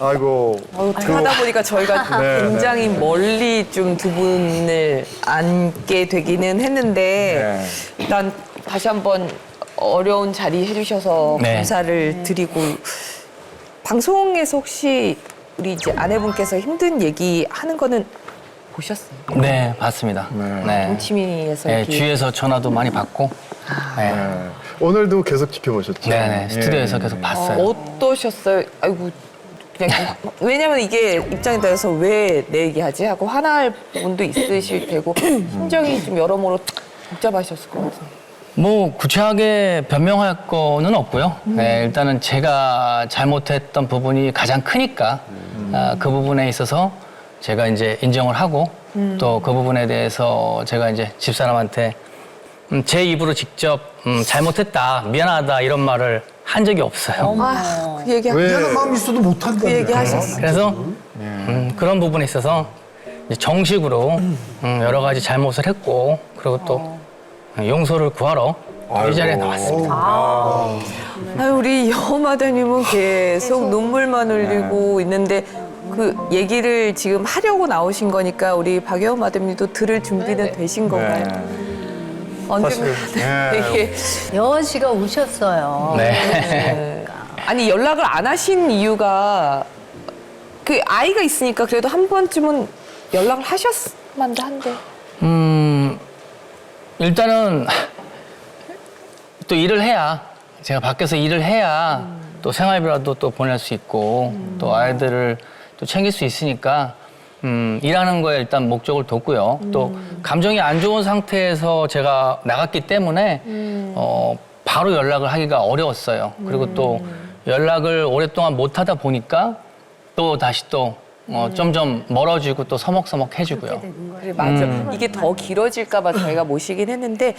아이고. 하다 보니까 저희가 네, 굉장히 멀리 좀 두 분을 앉게 되기는 했는데 난 다시 한번 어려운 자리 해주셔서 네. 감사를 드리고 방송에서 혹시 우리 이제 아내분께서 힘든 얘기 하는 거는 보셨어요? 네, 봤습니다. 네. 동치미에서 네, 이렇게 주위에서 전화도 많이 받고. 네. 네. 오늘도 계속 지켜보셨죠? 네네, 스튜디오에서 예. 계속 봤어요. 어떠셨어요? 아이고 그냥 왜냐면 이게 입장에 따라서 왜 내 얘기하지 하고 화날 부분도 있으실 테고 심정이 좀 여러모로 복잡하셨을 것 같아요. 뭐 구체하게 변명할 거는 없고요. 네, 일단은 제가 잘못했던 부분이 가장 크니까 그 부분에 있어서 제가 이제 인정을 하고 또 그 부분에 대해서 제가 이제 집사람한테 제 입으로 직접 잘못했다, 미안하다 이런 말을 한 적이 없어요. 그 얘기 미안한 마음이 있어도 못한다. 그 얘기 하셨어요. 그래서 그런 부분에 있어서 이제 정식으로 여러 가지 잘못을 했고 그리고 또 용서를 구하러 이 자리에 나왔습니다. 아유, 우리 여마다님은 계속 눈물만 흘리고 있는데 그 얘기를 지금 하려고 나오신 거니까 우리 박여원 마담님도 들을 준비는 되신 건가요? 언젠가 되게 여원 씨가 우셨어요. 네. 아니 연락을 안 하신 이유가 그 아이가 있으니까 그래도 한 번쯤은 연락을 하셨만도 한데. 일단은 또 일을 해야 제가 밖에서 일을 해야 또 생활비라도 또 보낼 수 있고 또 아이들을 또 챙길 수 있으니까 일하는 거에 일단 목적을 뒀고요. 또 감정이 안 좋은 상태에서 제가 나갔기 때문에 바로 연락을 하기가 어려웠어요. 그리고 또 연락을 오랫동안 못 하다 보니까 또 다시 또 점점 멀어지고 또 서먹서먹해지고요. 그래 맞아. 이게 더 길어질까봐 저희가 모시긴 했는데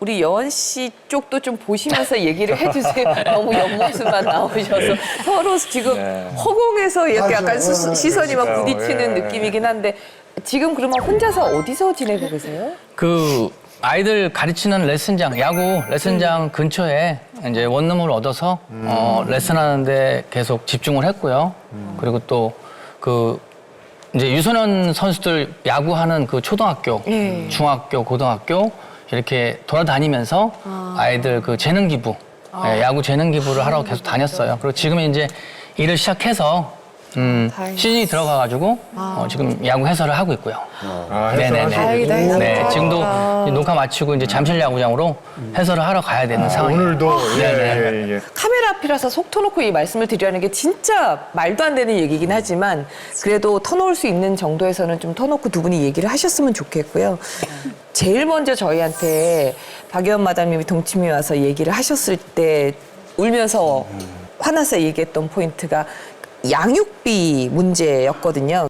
우리 여원 씨 쪽도 좀 보시면서 얘기를 해주세요. 너무 옆모습만 나오셔서 서로 지금 허공에서 이렇게 약간 시선이 막 부딪히는 느낌이긴 한데 지금 그러면 혼자서 어디서 지내고 계세요? 그 아이들 가르치는 레슨장, 야구 레슨장 근처에 이제 원룸을 얻어서 레슨하는데 계속 집중을 했고요. 그리고 또 그 이제 유소년 선수들 야구하는 그 초등학교, 중학교, 고등학교 이렇게 돌아다니면서 아이들 그 재능 기부, 야구 재능 기부를 하러 계속 다녔어요. 그리고 지금 이제 일을 시작해서 시즌이 들어가가지고 지금 야구 해설을 하고 있고요. 네네네. 다행이다. 네, 지금도 녹화 마치고 이제 잠실 야구장으로 해설을 하러 가야 되는 상황이에요. 오늘도 네네. 카메라 앞이라서 속 터놓고 이 말씀을 드리라는 게 진짜 말도 안 되는 얘기긴 하지만 그래도 터놓을 수 있는 정도에서는 좀 터놓고 두 분이 얘기를 하셨으면 좋겠고요. 제일 먼저 저희한테 박여원 마담님이 동치미 와서 얘기를 하셨을 때 울면서 화나서 얘기했던 포인트가 양육비 문제였거든요.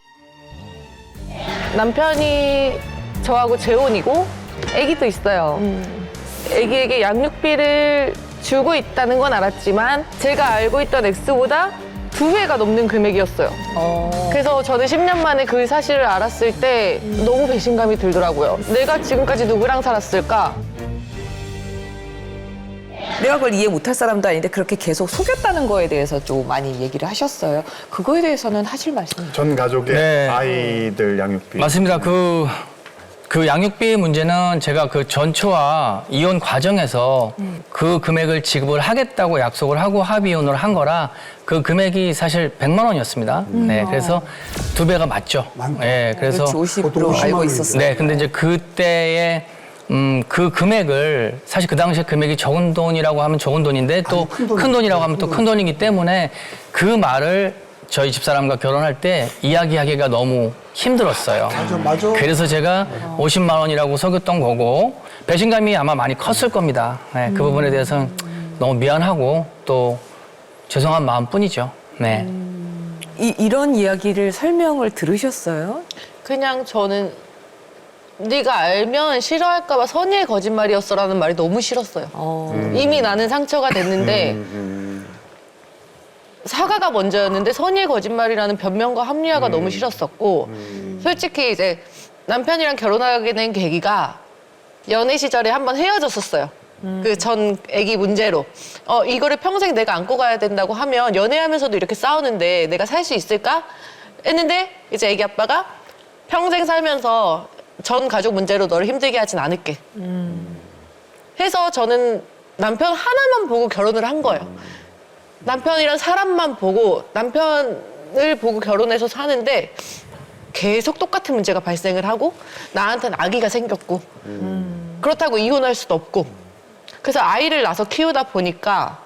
남편이 저하고 재혼이고 아기도 있어요. 아기에게 양육비를 주고 있다는 건 알았지만 제가 알고 있던 액수보다 2배가 넘는 금액이었어요. 그래서 저는 10년 만에 그 사실을 알았을 때 너무 배신감이 들더라고요. 내가 지금까지 누구랑 살았을까? 내가 그걸 이해 못할 사람도 아닌데 그렇게 계속 속였다는 거에 대해서 좀 많이 얘기를 하셨어요. 그거에 대해서는 하실 말씀. 전 가족의 네. 아이들 양육비. 맞습니다. 그 양육비 문제는 제가 그 전초와 이혼 과정에서 그 금액을 지급을 하겠다고 약속을 하고 합의 이혼을 한 거라 그 금액이 사실 100만 원이었습니다. 네, 그래서 2배가 맞죠. 네, 그래서 그렇지, 50% 알고 있었어요. 네, 근데 이제 그때의 그 금액을 사실 그 당시에 금액이 적은 돈이라고 하면 적은 돈인데 또 큰 돈이라고 하면 또 큰 돈이기 때문에 그 말을 저희 집사람과 결혼할 때 이야기하기가 너무 힘들었어요. 맞아. 그래서 제가 50만 원이라고 속였던 거고 배신감이 아마 많이 컸을 겁니다. 네, 그 부분에 대해서는 너무 미안하고 또 죄송한 마음뿐이죠. 네. 이런 이야기를 설명을 들으셨어요? 그냥 저는 네가 알면 싫어할까 봐 선의의 거짓말이었어라는 말이 너무 싫었어요. 이미 나는 상처가 됐는데 사과가 먼저였는데 선의의 거짓말이라는 변명과 합리화가 너무 싫었었고 솔직히 이제 남편이랑 결혼하게 된 계기가 연애 시절에 한번 헤어졌었어요. 그 전 아기 문제로. 이거를 평생 내가 안고 가야 된다고 하면 연애하면서도 이렇게 싸우는데 내가 살 수 있을까? 했는데 이제 아기 아빠가 평생 살면서 전 가족 문제로 너를 힘들게 하진 않을게. 해서 저는 남편 하나만 보고 결혼을 한 거예요. 남편이란 사람만 보고 남편을 보고 결혼해서 사는데 계속 똑같은 문제가 발생을 하고 나한테는 아기가 생겼고 그렇다고 이혼할 수도 없고 그래서 아이를 낳아서 키우다 보니까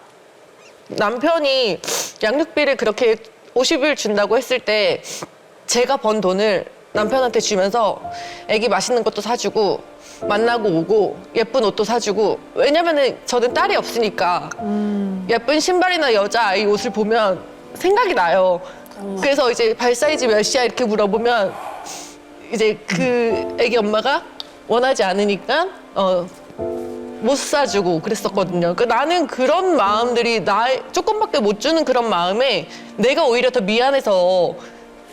남편이 양육비를 그렇게 50을 준다고 했을 때 제가 번 돈을 남편한테 주면서 아기 맛있는 것도 사주고 만나고 오고 예쁜 옷도 사주고 왜냐면은 저는 딸이 없으니까 예쁜 신발이나 여자아이 옷을 보면 생각이 나요. 그래서 이제 발 사이즈 몇이야 이렇게 물어보면 이제 그 아기 엄마가 원하지 않으니까 못 사주고 그랬었거든요. 그러니까 나는 그런 마음들이 조금밖에 못 주는 그런 마음에 내가 오히려 더 미안해서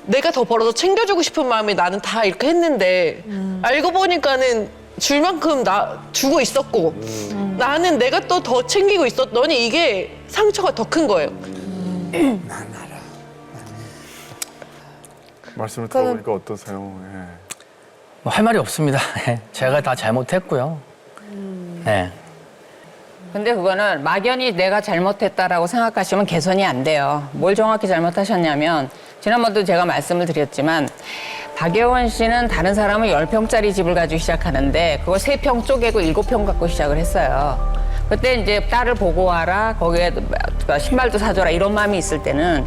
내가 더 벌어서 챙겨주고 싶은 마음에 나는 다 이렇게 했는데 알고 보니까는 줄 만큼 주고 있었고 나는 내가 또 더 챙기고 있었더니 이게 상처가 더 큰 거예요. 말씀을 들어보니까 어떠세요? 예. 뭐 할 말이 없습니다. 제가 다 잘못했고요. 네. 근데 그거는 막연히 내가 잘못했다라고 생각하시면 개선이 안 돼요. 뭘 정확히 잘못하셨냐면 지난번도 제가 말씀을 드렸지만 박예원 씨는 다른 사람은 10평짜리 집을 가지고 시작하는데 그거 3평 쪼개고 7평 갖고 시작을 했어요. 그때 이제 딸을 보고 와라, 거기에 신발도 사줘라 이런 마음이 있을 때는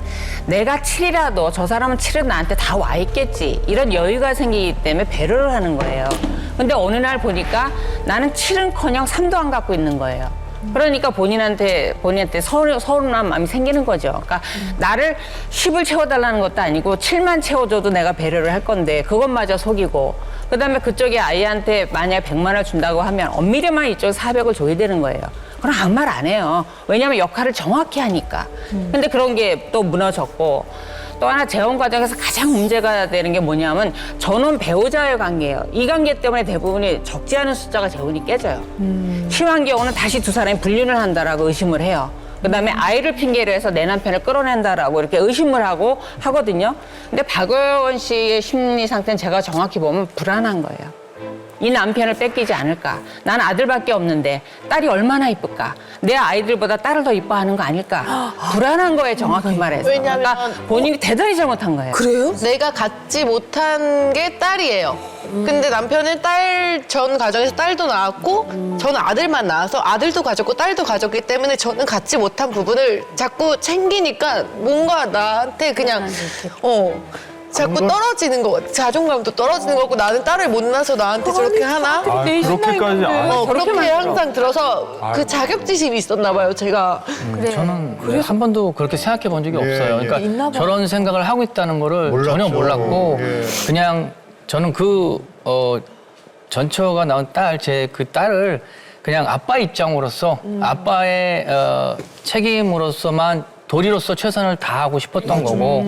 내가 7이라도 저 사람은 7은 나한테 다 와 있겠지 이런 여유가 생기기 때문에 배려를 하는 거예요. 근데 어느 날 보니까 나는 7은커녕 3도 안 갖고 있는 거예요. 그러니까 본인한테 서운한 마음이 생기는 거죠. 그러니까 나를 10을 채워달라는 것도 아니고 7만 채워줘도 내가 배려를 할 건데 그것마저 속이고 그다음에 그쪽에 아이한테 만약 100만 원을 준다고 하면 엄밀히만 이쪽 400을 줘야 되는 거예요. 그럼 아무 말 안 해요. 왜냐하면 역할을 정확히 하니까. 근데 그런 게 또 무너졌고 또 하나 재혼 과정에서 가장 문제가 되는 게 뭐냐면 전원 배우자의 관계예요. 이 관계 때문에 대부분이 적지 않은 숫자가 재혼이 깨져요. 심한 경우는 다시 두 사람이 불륜을 한다라고 의심을 해요. 그다음에 아이를 핑계로 해서 내 남편을 끌어낸다라고 이렇게 의심을 하고 하거든요. 근데 박예원 씨의 심리 상태는 제가 정확히 보면 불안한 거예요. 이 남편을 뺏기지 않을까? 난 아들밖에 없는데 딸이 얼마나 이쁠까? 내 아이들보다 딸을 더 이뻐하는 거 아닐까? 불안한 거예요, 정확히 말해서. 왜냐면 그러니까 본인이 대단히 잘못한 거예요. 그래요? 내가 갖지 못한 게 딸이에요. 근데 남편은 전 가정에서 딸도 낳았고 저는 아들만 낳아서 아들도 가졌고 딸도 가졌기 때문에 저는 갖지 못한 부분을 자꾸 챙기니까 뭔가 나한테 그냥 자꾸 떨어지는 거 같아. 자존감도 떨어지는 거고 나는 딸을 못 낳아서 나한테 저렇게 하나? 그렇게까지 그렇게 항상 들어서 그 자격지심이 있었나 봐요, 제가. 저는 한 번도 그렇게 생각해 본 적이 없어요. 예. 그러니까 저런 생각을 하고 있다는 거를 전혀 몰랐고 예. 그냥 저는 전처가 나온 제 그 딸을 그냥 아빠 입장으로서 아빠의 책임으로서만 도리로서 최선을 다하고 싶었던 거고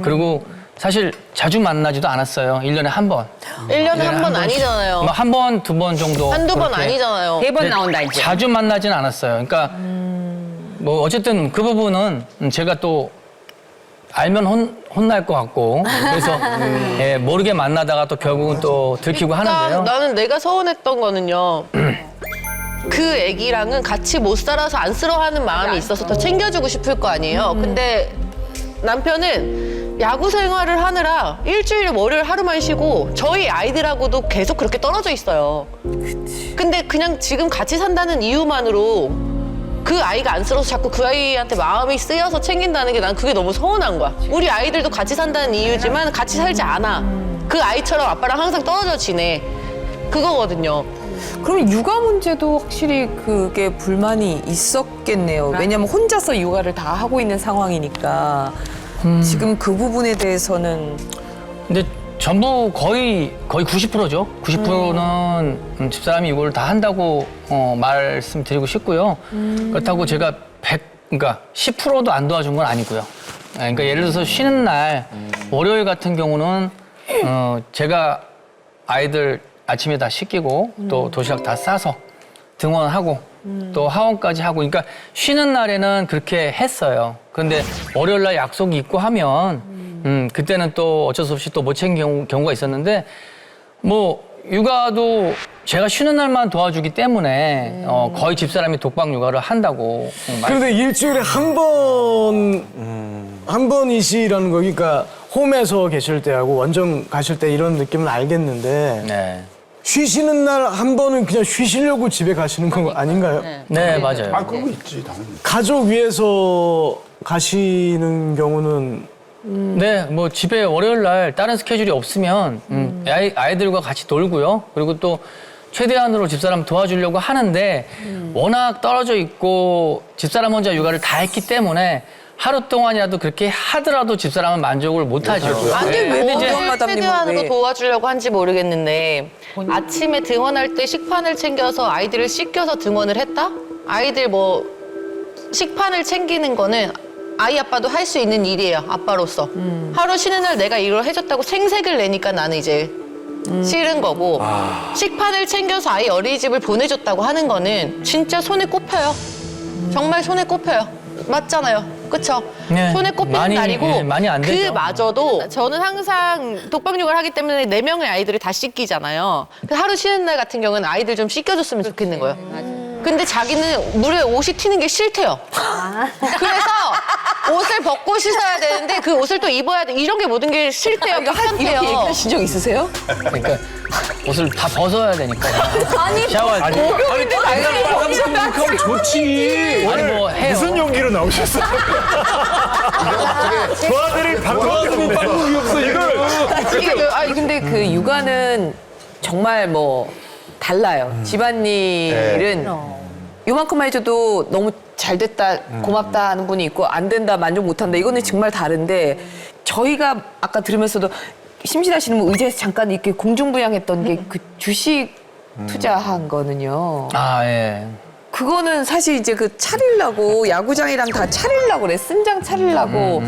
그리고 사실 자주 만나지도 않았어요. 1년에 한 번. 1년에 한 번 아니잖아요. 한 번, 두 번 정도. 한두 번 그렇게. 아니잖아요. 4번 나온다 이제. 자주 만나진 않았어요. 그러니까 뭐 어쨌든 그 부분은 제가 또 알면 혼날 것 같고 그래서 예, 모르게 만나다가 또 결국은 또 들키고 하는데요. 나는 내가 서운했던 거는요. 그 애기랑은 같이 못 살아서 안쓰러워하는 마음이 있어서 더 챙겨주고 싶을 거 아니에요. 근데 남편은 야구 생활을 하느라 일주일에 월요일 하루만 쉬고 저희 아이들하고도 계속 그렇게 떨어져 있어요. 근데 그냥 지금 같이 산다는 이유만으로 그 아이가 안쓰러워서 자꾸 그 아이한테 마음이 쓰여서 챙긴다는 게 난 그게 너무 서운한 거야. 우리 아이들도 같이 산다는 이유지만 같이 살지 않아. 그 아이처럼 아빠랑 항상 떨어져 지내. 그거거든요. 그럼 육아 문제도 확실히 그게 불만이 있었겠네요. 왜냐면 혼자서 육아를 다 하고 있는 상황이니까. 지금 그 부분에 대해서는 근데 전부 거의 90%죠. 90%는 집사람이 이걸 다 한다고 말씀드리고 싶고요. 그렇다고 제가 그러니까 10%도 안 도와준 건 아니고요. 그러니까 예를 들어서 쉬는 날 월요일 같은 경우는 제가 아이들 아침에 다 씻기고 또 도시락 다 싸서 등원하고 또 하원까지 하고, 그러니까 쉬는 날에는 그렇게 했어요. 그런데 월요일 날 약속이 있고 하면 그때는 또 어쩔 수 없이 또 못 챙긴 경우가 있었는데 뭐 육아도 제가 쉬는 날만 도와주기 때문에 거의 집사람이 독박 육아를 한다고. 그런데 일주일에 한 번이시라는 거, 그러니까 홈에서 계실 때하고 원정 가실 때 이런 느낌은 알겠는데 네. 쉬시는 날 한 번은 그냥 쉬시려고 집에 가시는 거 아닌가요? 네, 맞아요. 그거 있지, 당연히. 가족 위해서 가시는 경우는 네, 뭐 집에 월요일 날 다른 스케줄이 없으면 아이들과 같이 놀고요. 그리고 또 최대한으로 집사람 도와주려고 하는데 워낙 떨어져 있고 집사람 혼자 육아를 다 했기 때문에 하루 동안이라도 그렇게 하더라도 집사람은 만족을 못 하죠. 근데 왜 근데 이제 원정 마담님은 최대한으로 왜? 도와주려고 한지 모르겠는데 아침에 등원할 때 식판을 챙겨서 아이들을 씻겨서 등원을 했다? 아이들 뭐 식판을 챙기는 거는 아이 아빠도 할 수 있는 일이에요, 아빠로서. 하루 쉬는 날 내가 이걸 해줬다고 생색을 내니까 나는 이제 싫은 거고 식판을 챙겨서 아이 어린이집을 보내줬다고 하는 거는 진짜 손에 꼽혀요. 정말 손에 꼽혀요. 맞잖아요. 그쵸? 네, 손에 꼽히는 많이, 날이고 예, 많이 안 되죠. 그마저도 저는 항상 독박육아를 하기 때문에 4명의 아이들을 다 씻기잖아요. 그래서 하루 쉬는 날 같은 경우는 아이들 좀 씻겨줬으면 좋겠는 거예요. 근데 자기는 물에 옷이 튀는 게 싫대요. 그래서 옷을 벗고 씻어야 되는데 그 옷을 또 입어야 돼. 이런 게 모든 게 싫대요. 이렇게 귀찮대요. 얘기하신 적 있으세요? 그러니까 옷을 다 벗어야 되니까. 샤워할 때. 그럼 좋지. 아니 뭐 해요. 무슨 용기로 나오셨어요? 도와드릴 방법이 없어, 이걸. 근데 그 육아는 정말 뭐 달라요. 집안일은 요만큼만 해줘도 너무 잘 됐다, 고맙다 하는 분이 있고 안 된다, 만족 못한다. 이거는 정말 다른데 저희가 아까 들으면서도 심신하시는 분 의자에서 잠깐 이렇게 공중부양했던 게 그 주식 투자한 거는요. 아, 예. 그거는 사실 이제 그 차리려고 야구장이랑 다 차리려고 레슨장 차리려고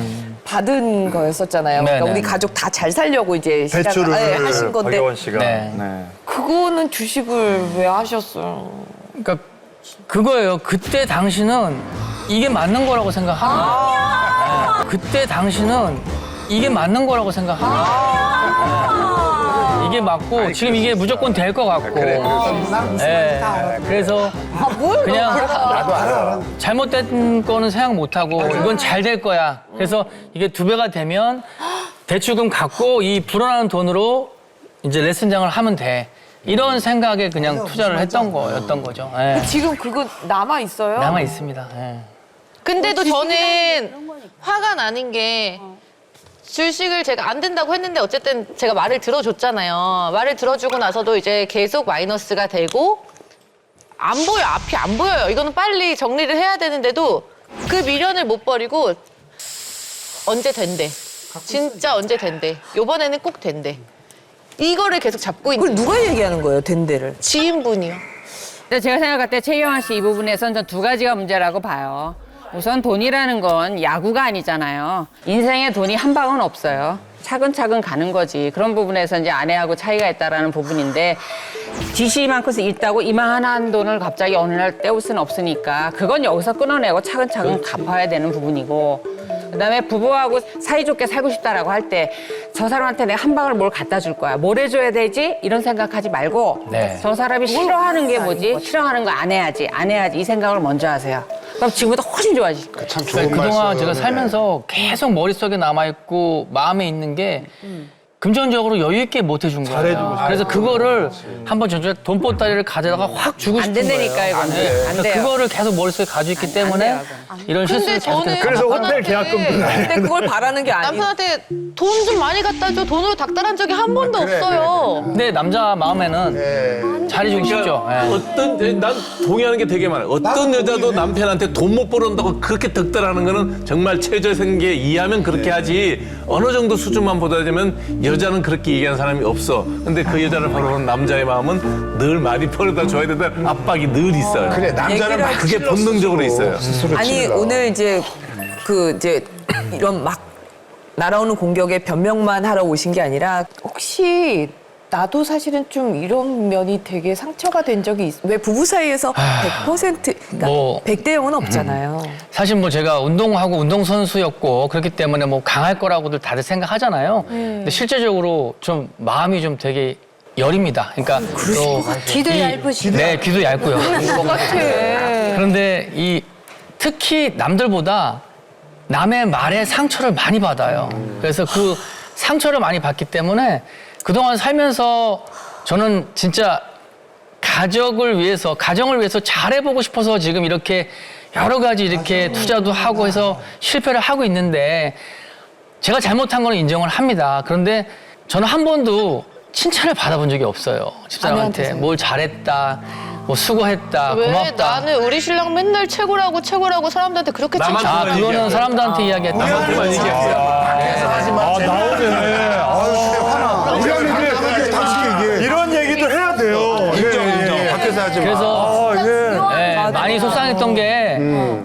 받은 거였었잖아요. 그러니까 네네. 우리 가족 다 잘 살려고 이제 대출을 하신 건데 박여원 씨가. 네. 네. 그거는 주식을 왜 하셨어요? 그러니까 그거예요. 그때 당시는 이게 맞는 거라고 생각합니다. 네. 그때 당시는 이게 맞는 거라고 생각합니다. 네. 이게 맞고 지금 이게 무조건 될 것 같고. 네. 그래서 그냥 잘못된 거는 생각 못 하고 이건 잘 될 거야. 그래서 이게 2배가 되면 대출금 갚고 이 불어나는 돈으로 이제 레슨장을 하면 돼. 이런 생각에 그냥 투자를 했던 거였던 거죠. 예. 지금 그거 남아 있어요? 남아 있습니다. 예. 근데도 저는 화가 나는 게 주식을 제가 안 된다고 했는데 어쨌든 제가 말을 들어줬잖아요. 말을 들어주고 나서도 이제 계속 마이너스가 되고 안 보여, 앞이 안 보여요. 이거는 빨리 정리를 해야 되는데도 그 미련을 못 버리고 언제 된대. 진짜 언제 된대. 요번에는 꼭 된대. 이거를 계속 잡고 있는 그걸 누가 얘기하는 거예요, 된대를? 지인분이요. 근데 제가 생각할 때 최희원 씨 이 부분에서는 전 2가지가 문제라고 봐요. 우선 돈이라는 건 야구가 아니잖아요. 인생에 돈이 한 방은 없어요. 차근차근 가는 거지. 그런 부분에서 이제 아내하고 차이가 있다라는 부분인데 지시만큼 있다고 이만한 돈을 갑자기 어느 날 떼올 수는 없으니까 그건 여기서 끊어내고 차근차근 갚아야 되는 부분이고 그다음에 부부하고 사이좋게 살고 싶다라고 할 때 저 사람한테 내가 한 방울 뭘 갖다 줄 거야. 뭘 해줘야 되지? 이런 생각하지 말고 네. 저 사람이 싫어하는 게 뭐지? 싫어하는 거 안 해야지. 안 해야지. 이 생각을 먼저 하세요. 그럼 지금보다 훨씬 좋아지실 거예요. 참 좋은 그동안 말씀. 제가 살면서 계속 머릿속에 남아있고 마음에 있는 게 금전적으로 여유 있게 못 해준 거예요. 잘해주고 그래서 그거를 한번 전주에 돈보따리를 가져다가 확 주고 안 싶은 거예요. 된다니까 이거는. 안 그래서 돼요. 그거를 계속 머릿속에 가지고 있기 때문에 이런 실수를 계속 저는 그래서 호텔 남편한테 계약금도 나요. 근데 그걸 바라는 게 아니에요. 남편한테 돈 좀 많이 갖다 줘. 돈으로 닥달한 적이 한 번도 없어요. 근데 남자 마음에는 잘해주고 싶죠. 예. 어떤 난 동의하는 게 되게 많아요. 어떤 여자도 남편한테 돈 못 벌어온다고 그렇게 득달하는 거는 정말 최저생계 이하면 그렇게 하지 어느 정도 수준만 보다면 여자는 그렇게 얘기하는 사람이 없어. 근데 그 여자를 바라보는 남자의 마음은 늘 많이 벌어다 줘야 된다는 압박이 늘 있어요. 그래, 남자는 막 그게 본능적으로 있어요. 스스로 아니 치느라. 오늘 이제 이런 막 날아오는 공격에 변명만 하러 오신 게 아니라 혹시 나도 사실은 좀 이런 면이 되게 상처가 된 적이 왜 부부 사이에서 100% 그러니까 뭐, 100대 0은 없잖아요. 사실 뭐 제가 운동하고 운동선수였고 그렇기 때문에 뭐 강할 거라고들 다들 생각하잖아요. 근데 실제적으로 좀 마음이 좀 되게 여립니다. 그러니까 또 귀도 이- 얇으시고. 네, 귀도 얇고요. 그런데 이 특히 남들보다 남의 말에 상처를 많이 받아요. 그래서 그 상처를 많이 받기 때문에 그동안 살면서 저는 진짜 가정을 위해서 잘해보고 싶어서 지금 이렇게 여러 가지 이렇게 투자도 하고 해서 실패를 하고 있는데 제가 잘못한 거는 인정을 합니다. 그런데 저는 한 번도 칭찬을 받아본 적이 없어요. 집사람한테 뭘 잘했다, 뭐 수고했다, 왜 고맙다. 나는 우리 신랑 맨날 최고라고 사람들한테 그렇게 나만 칭찬. 아, 그거는 사람들한테 이야기했다. 나만 얘기했어요. 나오네. 이런 얘기도 해야 돼요. 인정. 밖에서 하지 마. 그래서 예, 많이 속상했던 게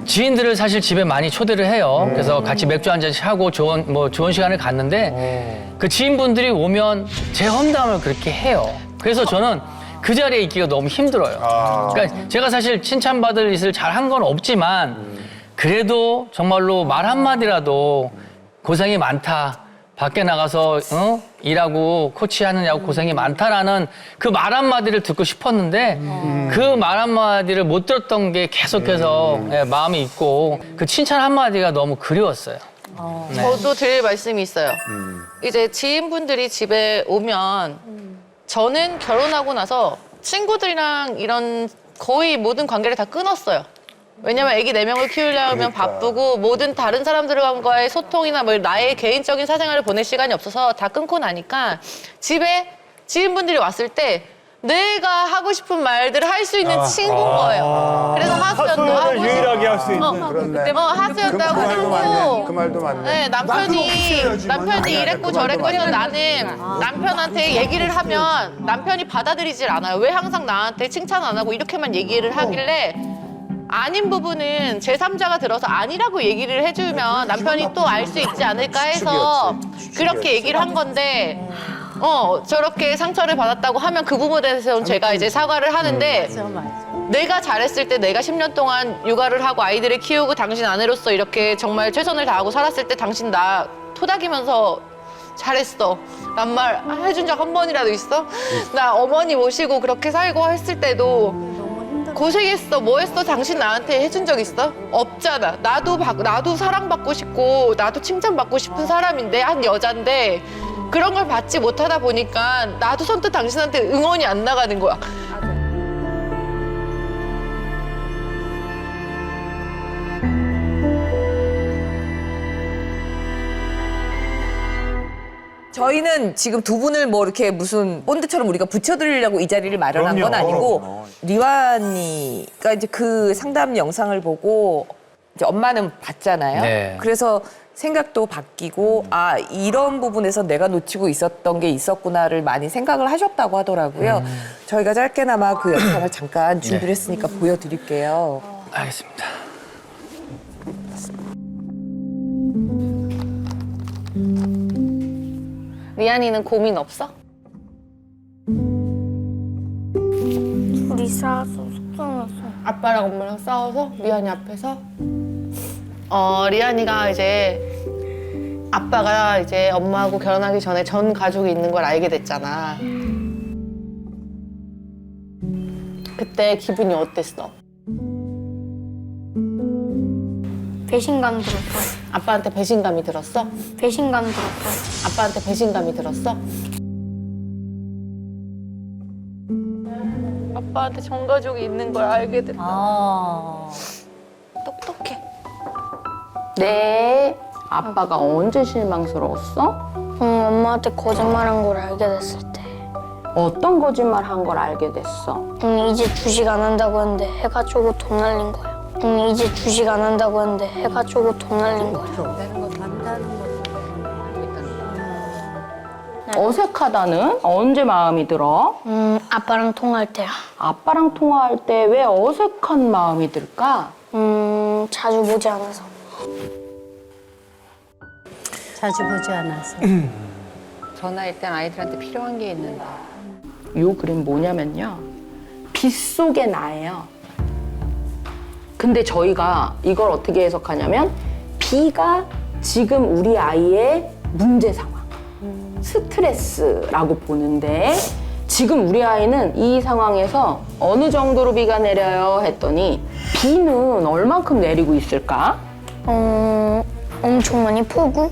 지인들을 사실 집에 많이 초대를 해요. 그래서 같이 맥주 한 잔씩 하고 좋은 시간을 갔는데 그 지인분들이 오면 제 험담을 그렇게 해요. 그래서 저는 그 자리에 있기가 너무 힘들어요. 그러니까 제가 사실 칭찬받을 일을 잘 한 건 없지만 그래도 정말로 말 한마디라도 고생이 많다. 밖에 나가서 일하고 코치하느냐고 고생이 많다라는 그 말 한마디를 듣고 싶었는데 그 말 한마디를 못 들었던 게 계속해서 마음이 있고 그 칭찬 한마디가 너무 그리웠어요. 저도 드릴 말씀이 있어요. 이제 지인분들이 집에 오면 저는 결혼하고 나서 친구들이랑 이런 거의 모든 관계를 다 끊었어요. 왜냐면 아기 4명을 키우려면 바쁘고 모든 다른 사람들과의 소통이나 뭐 나의 개인적인 사생활을 보낼 시간이 없어서 다 끊고 나니까 집에 지인분들이 왔을 때 내가 하고 싶은 말들을 할 수 있는 친구인 거예요. 그래서 하소연도 하고 유일하게 할 수 있는. 하소연도 하고 그 말도 맞네. 네, 남편이 이랬고 저랬고 해서 나는 남편한테 얘기를 하면 남편이 받아들이질 않아요. 왜 항상 나한테 칭찬 안 하고 이렇게만 얘기를 하길래 아닌 부분은 제3자가 들어서 아니라고 얘기를 해주면 남편이 또 알 수 있지 않을까 해서 그렇게 얘기를 한 건데 저렇게 상처를 받았다고 하면 그 부분에 대해서는 제가 이제 사과를 하는데 내가 잘했을 때 내가 10년 동안 육아를 하고 아이들을 키우고 당신 아내로서 이렇게 정말 최선을 다하고 살았을 때 당신 나 토닥이면서 잘했어 란 말 해준 적 한 번이라도 있어? 나 어머니 모시고 그렇게 살고 했을 때도 고생했어 뭐 했어 당신 나한테 해준 적 있어? 없잖아. 나도 사랑받고 싶고 나도 칭찬받고 싶은 사람인데 한 여잔데 그런 걸 받지 못하다 보니까 나도 선뜻 당신한테 응원이 안 나가는 거야. 저희는 지금 두 분을 뭐 이렇게 무슨 본드처럼 우리가 붙여드리려고 이 자리를 마련한 건 아니고 리완이가 이제 그 상담 영상을 보고 이제 엄마는 봤잖아요. 네. 그래서 생각도 바뀌고 아 이런 부분에서 내가 놓치고 있었던 게 있었구나를 많이 생각을 하셨다고 하더라고요. 저희가 짧게나마 그 영상을 잠깐 준비를 했으니까 보여드릴게요. 알겠습니다. 리안이는 고민 없어? 우리 싸워서 속상했어. 아빠랑 엄마랑 싸워서 리안이 앞에서? 리안이가 이제 아빠가 이제 엄마하고 결혼하기 전에 전 가족이 있는 걸 알게 됐잖아. 그때 기분이 어땠어? 배신감 들었어. 아빠한테 배신감이 들었어? 배신감 들었어. 아빠한테 배신감이 들었어? 아빠한테 전 가족이 있는 걸 알게 됐다. 똑똑해. 네. 아빠가 언제 실망스러웠어? 엄마한테 거짓말한 걸 알게 됐을 때. 어떤 거짓말 한 걸 알게 됐어? 이제 주식 안 한다고 했는데 해가 지고 돈 날린 거야. 이제 주식 안 한다고 했는데 해가 지고 돈 날린 거야. 어색하다는? 언제 마음이 들어? 아빠랑 통화할 때야. 아빠랑 통화할 때 왜 어색한 마음이 들까? 자주 보지 않아서. 자주 보지 않아서. 전화할 땐 아이들한테 필요한 게 있는데 요 그림 뭐냐면요. 빗속의 나예요. 근데 저희가 이걸 어떻게 해석하냐면 B가 지금 우리 아이의 문제 상황, 스트레스라고 보는데 지금 우리 아이는 이 상황에서 어느 정도로 비가 내려요 했더니 비는 얼만큼 내리고 있을까? 엄청 많이 폭우?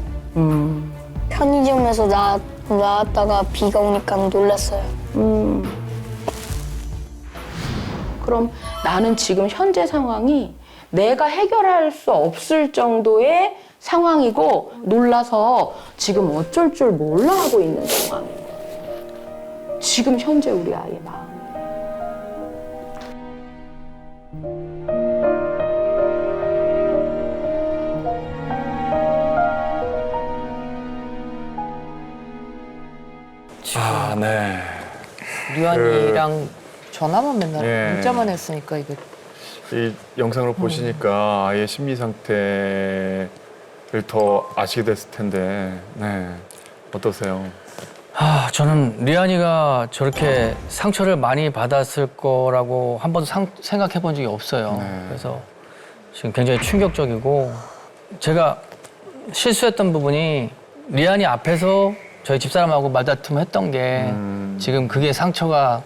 편의점에서 나왔다가 비가 오니까 놀랐어요. 그럼 나는 지금 현재 상황이 내가 해결할 수 없을 정도의 상황이고 놀라서 지금 어쩔 줄 몰라 하고 있는 상황이에요. 지금 현재 우리 아이의 마음. 아, 네. 류한이랑 전화만 맨날 예. 문자만 했으니까 이게 이 영상을 보시니까 아이의 심리 상태를 더 아시게 됐을 텐데, 네. 어떠세요? 저는 리안이가 저렇게 상처를 많이 받았을 거라고 한 번도 생각해 본 적이 없어요. 네. 그래서 지금 굉장히 충격적이고 제가 실수했던 부분이 리안이 앞에서 저희 집사람하고 말다툼을 했던 게 지금 그게 상처가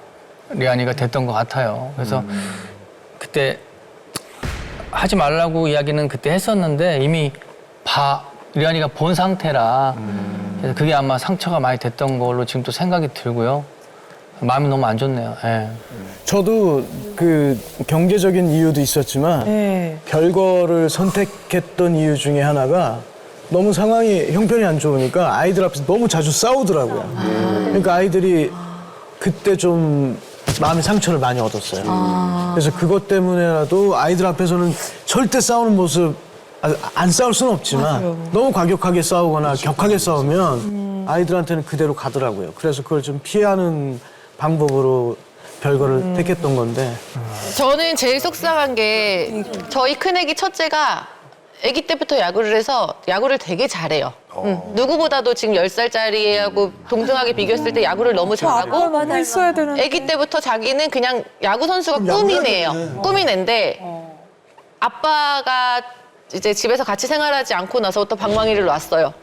리안이가 됐던 것 같아요. 그래서 그때 하지 말라고 이야기는 그때 했었는데 이미 리안이가 본 상태라 그래서 그게 아마 상처가 많이 됐던 걸로 지금 또 생각이 들고요. 마음이 너무 안 좋네요. 예. 저도 그 경제적인 이유도 있었지만 네. 별거를 선택했던 이유 중에 하나가 너무 상황이 형편이 안 좋으니까 아이들 앞에서 너무 자주 싸우더라고요. 그러니까 아이들이 그때 좀 마음의 상처를 많이 얻었어요. 그래서 그것 때문에라도 아이들 앞에서는 절대 싸우는 모습 안 싸울 수는 없지만 너무 과격하게 싸우거나 격하게 싸우면 아이들한테는 그대로 가더라고요. 그래서 그걸 좀 피하는 방법으로 별거를 택했던 건데. 저는 제일 속상한 게 저희 큰애기 첫째가 아기 때부터 야구를 해서 야구를 되게 잘해요. 누구보다도 지금 10살짜리하고 동등하게 비교했을 때 야구를 너무 잘하고 많이 했어야 되는데. 아기 때부터 자기는 그냥 야구 선수가 꿈이네요. 꿈이낸데 아빠가 이제 집에서 같이 생활하지 않고 나서부터 방망이를 놨어요.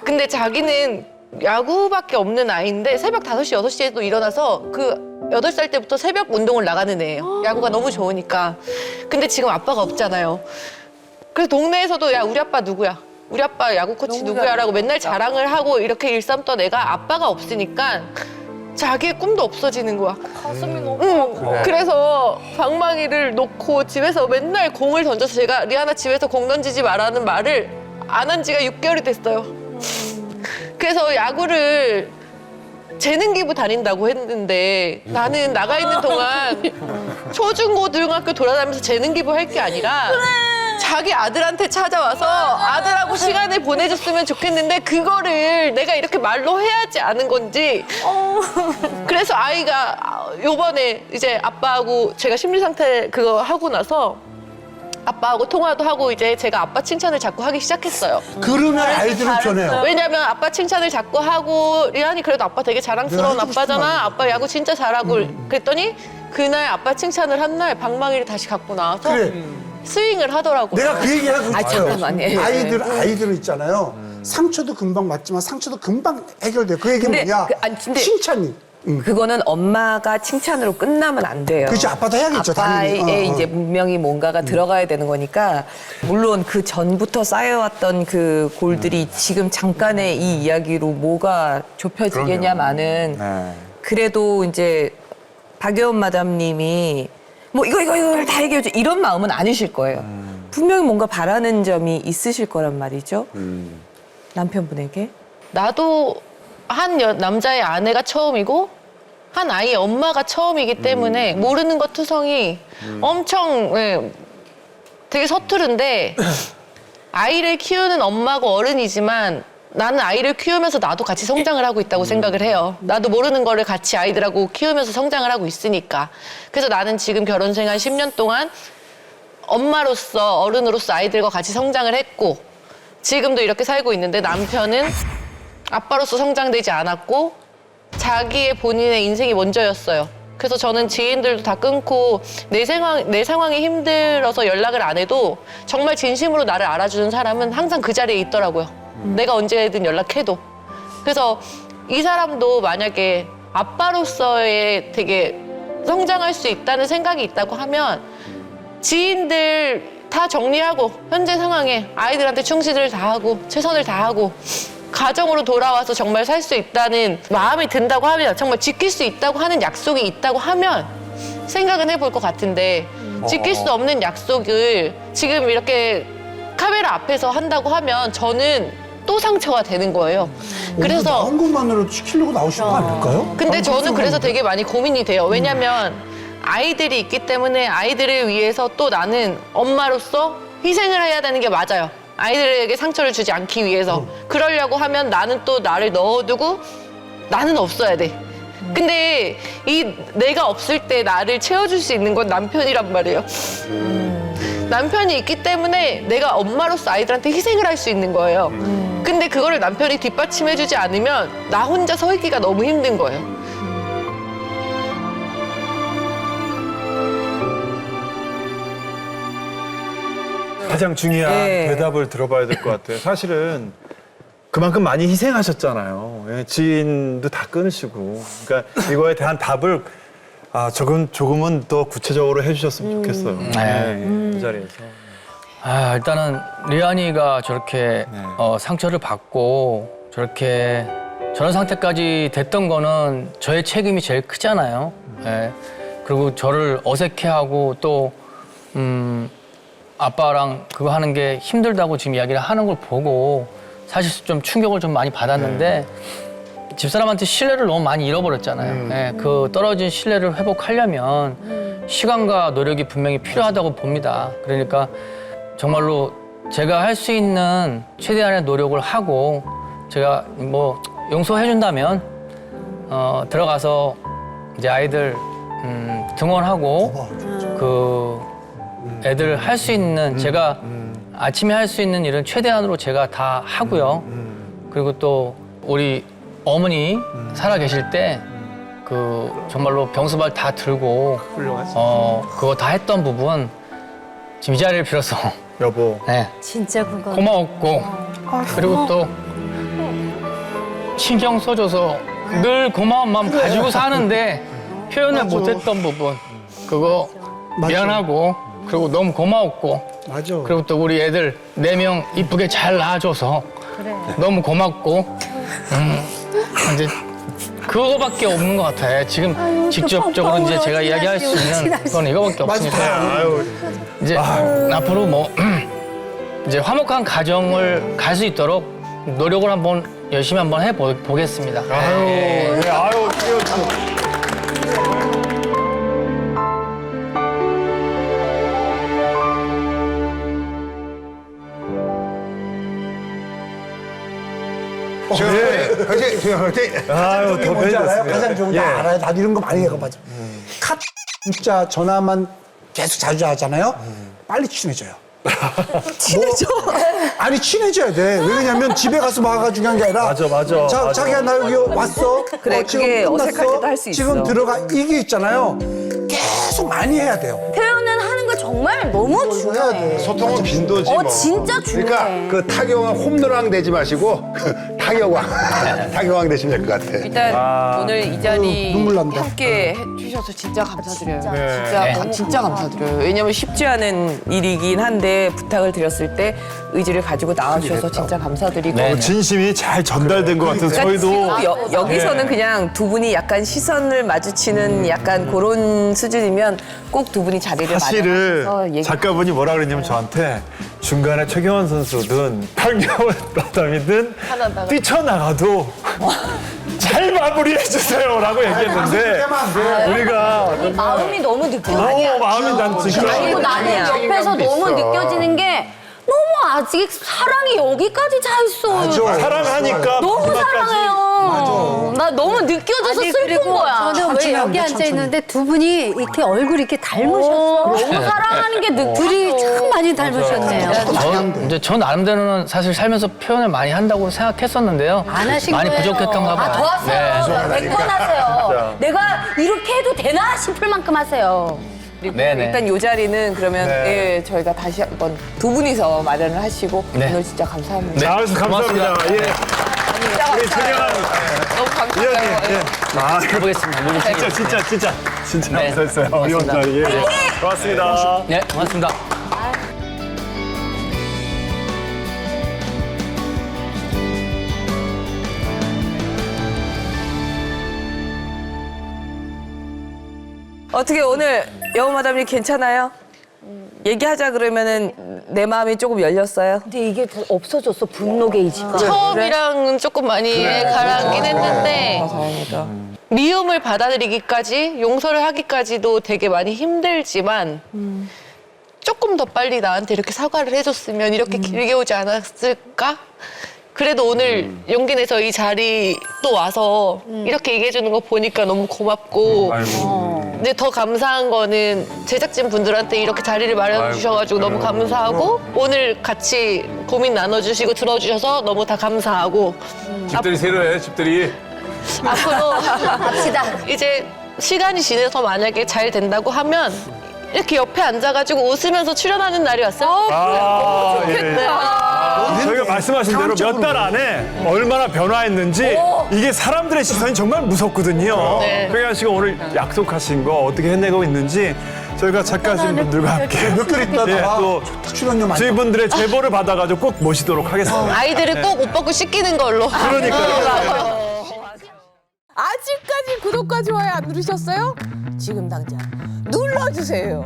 근데 자기는 야구밖에 없는 아이인데 새벽 5시, 6시에도 일어나서 그 8살 때부터 새벽 운동을 나가는 애예요. 야구가 너무 좋으니까. 근데 지금 아빠가 없잖아요. 그래서 동네에서도 야 우리 아빠 누구야? 우리 아빠 야구 코치 누구야? 라고 맨날 자랑을 하고 이렇게 일삼던 애가 아빠가 없으니까 자기의 꿈도 없어지는 거야. 가슴이 너무 그래서 방망이를 놓고 집에서 맨날 공을 던져서 제가 리아나 집에서 공 던지지 말라는 말을 안 한 지가 6개월이 됐어요. 그래서 야구를 재능기부 다닌다고 했는데 나는 나가 있는 동안 초중고등학교 돌아다니면서 재능기부 할 게 아니라 자기 아들한테 찾아와서 아들하고 시간을 보내줬으면 좋겠는데 그거를 내가 이렇게 말로 해야지 않은 건지 그래서 아이가 요번에 이제 아빠하고 제가 심리 상태 그거 하고 나서 아빠하고 통화도 하고 이제 제가 아빠 칭찬을 자꾸 하기 시작했어요. 그러면 아이들은 변해요. 왜냐면 아빠 칭찬을 자꾸 하고 리안이 그래도 아빠 되게 자랑스러운 아빠잖아. 아빠 야구 진짜 잘하고 그랬더니 그날 아빠 칭찬을 한 날 방망이를 다시 갖고 나와서 그래. 스윙을 하더라고요. 내가 그 얘기를 하고 잠깐만, 예. 아이들은 있잖아요. 상처도 금방 맞지만 상처도 금방 해결돼요. 그 얘기는 근데 뭐냐? 근데 칭찬이. 그거는 엄마가 칭찬으로 끝나면 안 돼요. 그렇지, 아빠도 해야겠죠, 아빠의 당연히. 이제 분명히 뭔가가 들어가야 되는 거니까 물론 그 전부터 쌓여왔던 그 골들이 지금 잠깐의 이 이야기로 뭐가 좁혀지겠냐마는 네. 그래도 이제 박여원 마담님이 뭐 이거 다 얘기해줘 이런 마음은 아니실 거예요. 분명히 뭔가 바라는 점이 있으실 거란 말이죠. 남편분에게. 나도 한 남자의 아내가 처음이고 한 아이의 엄마가 처음이기 때문에 모르는 것 투성이 엄청 되게 서투른데 아이를 키우는 엄마고 어른이지만 나는 아이를 키우면서 나도 같이 성장을 하고 있다고 생각을 해요. 나도 모르는 거를 같이 아이들하고 키우면서 성장을 하고 있으니까. 그래서 나는 지금 결혼 생활 10년 동안 엄마로서 어른으로서 아이들과 같이 성장을 했고 지금도 이렇게 살고 있는데 남편은 아빠로서 성장되지 않았고 자기의 본인의 인생이 먼저였어요. 그래서 저는 지인들도 다 끊고 내 상황이 힘들어서 연락을 안 해도 정말 진심으로 나를 알아주는 사람은 항상 그 자리에 있더라고요. 내가 언제든 연락해도. 그래서 이 사람도 만약에 아빠로서의 되게 성장할 수 있다는 생각이 있다고 하면 지인들 다 정리하고 현재 상황에 아이들한테 충실을 다하고 최선을 다하고 가정으로 돌아와서 정말 살 수 있다는 마음이 든다고 하면 정말 지킬 수 있다고 하는 약속이 있다고 하면 생각은 해볼 것 같은데 지킬 수 없는 약속을 지금 이렇게 카메라 앞에서 한다고 하면 저는 또 상처가 되는 거예요. 그래서 나온 것만으로 지키려고 나오신 거 아닐까요? 근데 저는 그래서 되게 많이 고민이 돼요. 왜냐면 아이들이 있기 때문에 아이들을 위해서 또 나는 엄마로서 희생을 해야 되는 게 맞아요. 아이들에게 상처를 주지 않기 위해서. 그러려고 하면 나는 또 나를 넣어두고 나는 없어야 돼. 근데 내가 없을 때 나를 채워줄 수 있는 건 남편이란 말이에요. 남편이 있기 때문에 내가 엄마로서 아이들한테 희생을 할 수 있는 거예요. 근데 그거를 남편이 뒷받침해주지 않으면 나 혼자 서 있기가 너무 힘든 거예요. 가장 중요한 대답을 들어봐야 될 것 같아요. 사실은 그만큼 많이 희생하셨잖아요. 예, 지인도 다 끊으시고. 그러니까 이거에 대한 답을 조금은 더 구체적으로 해주셨으면 좋겠어요. 이 자리에서. 일단은 리안이가 저렇게 상처를 받고 저렇게 저런 상태까지 됐던 거는 저의 책임이 제일 크잖아요. 예. 그리고 저를 어색해하고 또 아빠랑 그거 하는 게 힘들다고 지금 이야기를 하는 걸 보고 사실 좀 충격을 좀 많이 받았는데 집사람한테 신뢰를 너무 많이 잃어버렸잖아요. 예, 그 떨어진 신뢰를 회복하려면 시간과 노력이 분명히 필요하다고 봅니다. 그러니까 정말로 제가 할 수 있는 최대한의 노력을 하고 제가 뭐 용서해준다면 들어가서 이제 아이들 등원하고 그 애들 할 수 있는 제가 아침에 할 수 있는 일은 최대한으로 제가 다 하고요. 그리고 또 우리 어머니 살아 계실 때 그 정말로 병수발 다 들고 그거 다 했던 부분 지금 이 자리를 빌어서 여보. 네, 진짜 그거. 고마웠고 그리고 또 신경 써줘서 늘 고마운 마음 가지고 사는데 표현을 못했던 부분 그거 미안하고 그리고 너무 고마웠고 맞아. 그리고 또 우리 애들 4명 이쁘게 잘 낳아줘서 너무 고맙고 이제 그거밖에 없는 것 같아요. 지금 직접적으로 이제 제가 이야기할 수 있는 건 이거밖에 없으니까 이제 앞으로 뭐 이제 화목한 가정을 갈 수 있도록 노력을 한번 열심히 한번 해보겠습니다. 가장 좋은 게 뭔지 알아요? 가장 좋은 게 알아요? 나도 이런 거 많이 해가지고. 진짜 전화만 계속 자주 하잖아요. 빨리 친해져요. 친해져? 아니 친해져야 돼. 왜냐면 집에 가서 막아가 중요한 게 아니라 맞아. 자기야 나 여기 왔어. 그래, 지금 그게 어색할 끝났어. 때도 할수 있어. 지금 들어가 이게 있잖아요. 계속 많이 해야 돼요. 표현을 하는 거 정말 너무 중요해. 소통은 빈도지 뭐. 진짜 중요해. 그러니까 그 타격왕 홈런왕 되지 마시고 타격왕 되시면 될 것 같아. 일단 오늘 이 자리 눈물 난다. 함께 해주셔서 진짜 감사드려요. 진짜 감사드려요. 왜냐면 쉽지 않은 일이긴 한데 부탁을 드렸을 때 의지를 가지고 나와주셔서 진짜 감사드리고. 네. 진심이 잘 전달된 것 같아서 저희도 지금 여기서는 그냥 두 분이 약간 시선을 마주치는 약간 그런 수준이면 꼭 두 분이 자리를 사실은 마련하셔서 얘기. 작가분이 뭐라 그랬냐면 저한테 중간에 최경환 선수든 판결 바람이든 뛰쳐나가도 잘 마무리해주세요라고 얘기했는데 우리가 마음이 너무 느껴져. 마음이 난 지금 그리고 나는 옆에서 너무 느껴지는 게 너무 아직 사랑이 여기까지 차 있어요. 사랑하니까 너무 마지막까지 사랑해요. 나 너무 느껴져서 슬픈 거야. 저는 왜 여기 앉아 있는데 두 분이 이렇게 얼굴이 이렇게 닮으셨어. 너무 사랑하는 게 둘이 참 많이 닮으셨네요. 저 나름대로는 사실 살면서 표현을 많이 한다고 생각했었는데요. 안 하신 많이 거예요. 부족했던가 봐요. 더 하세요. 100번 하세요. 내가 이렇게 해도 되나 싶을 만큼 하세요. 그리고 네네. 일단 이 자리는 그러면 네. 예, 저희가 다시 한번 두 분이서 마련을 하시고 네. 오늘 진짜 감사합니다. 네. 감사합니다. 예. 진짜 우리 감사해요. 진영아 너무 감사해요. 아, 해보겠습니다. 진짜 네. 감사했어요. 이번 달 예. 고맙습니다. 네, 고맙습니다. 어떻게 오늘 여우마담님 괜찮아요? 얘기하자 그러면은 내 마음이 조금 열렸어요. 근데 이게 없어졌어, 분노 게이지가. 처음이랑은 조금 많이 가라앉긴 했는데 다행이다. 미움을 받아들이기까지 용서를 하기까지도 되게 많이 힘들지만 조금 더 빨리 나한테 이렇게 사과를 해줬으면 이렇게 길게 오지 않았을까? 그래도 오늘 용기 내서 이 자리 또 와서 이렇게 얘기해주는 거 보니까 너무 고맙고 근데 더 감사한 거는 제작진 분들한테 이렇게 자리를 마련해 주셔가지고 너무 감사하고 오늘 같이 고민 나눠주시고 들어주셔서 너무 다 감사하고 집들이 새로해, 집들이. 앞으로 갑시다. 이제 시간이 지나서 만약에 잘 된다고 하면 이렇게 옆에 앉아가지고 웃으면서 출연하는 날이 왔어요. 저희가 말씀하신 대로 몇 달 안에 얼마나 변화했는지 이게 사람들의 시선이 정말 무섭거든요. 네. 그래가 씨가 오늘 약속하신 거 어떻게 해내고 있는지 저희가 작가진 분들과 함께 몇 개월 있다가 예, 또 출연료 많이 저희 분들의 제보를 받아가지고 꼭 모시도록 하겠습니다. 아이들을 꼭 옷 벗고 씻기는 걸로. 그러니까요. 아직까지 구독과 좋아요 안 누르셨어요? 지금 당장 눌러주세요.